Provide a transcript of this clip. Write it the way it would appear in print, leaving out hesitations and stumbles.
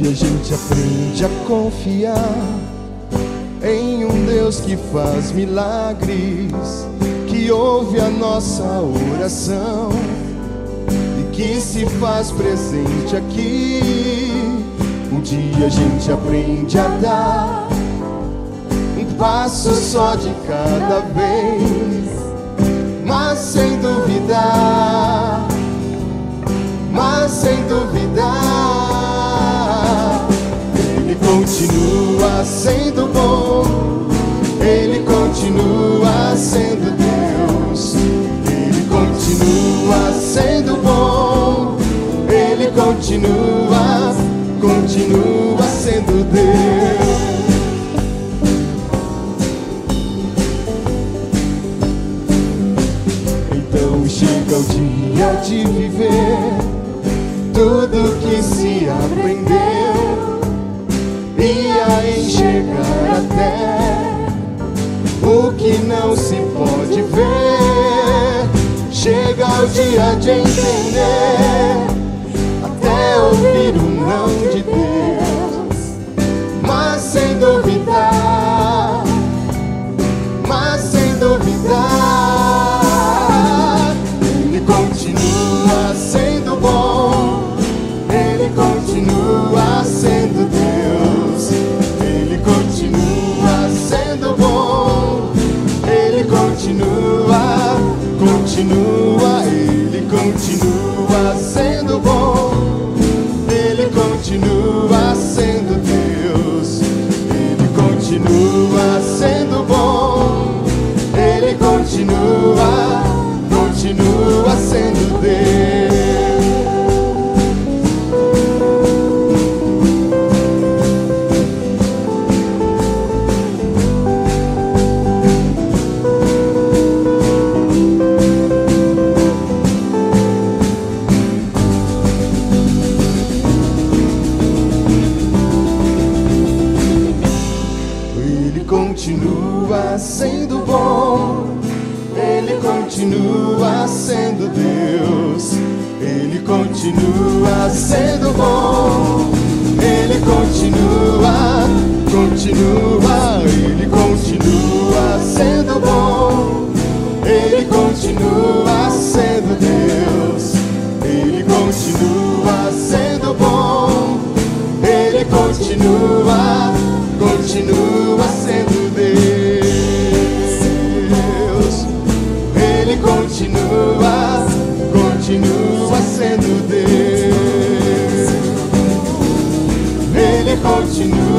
dia a gente aprende a confiar em um Deus que faz milagres, que ouve a nossa oração e que se faz presente aqui. Um dia a gente aprende a dar um passo só de cada vez, mas sem duvidar, Ele continua sendo bom, Ele continua sendo Deus, Ele continua sendo bom, Ele continua sendo Deus. Então chega o dia de viver tudo que se aprendeu e a enxergar até o que não se pode ver. Chega o dia de entender, até ouvir o não de Deus, mas sem duvidar, Ele continua sendo bom, Ele continua sendo Deus, Ele continua sendo bom, Ele continua, Ele continua sendo bom, Ele continua sendo Deus, Ele continua sendo bom, Ele continua sendo Deus. Ele continua sendo bom, Ele continua sendo Deus, Ele continua sendo bom, Ele continua, Ele continua sendo bom, Ele continua sendo Deus, Ele continua sendo bom, Ele continua sendo Deus, Ele continua sendo Deus, Ele continua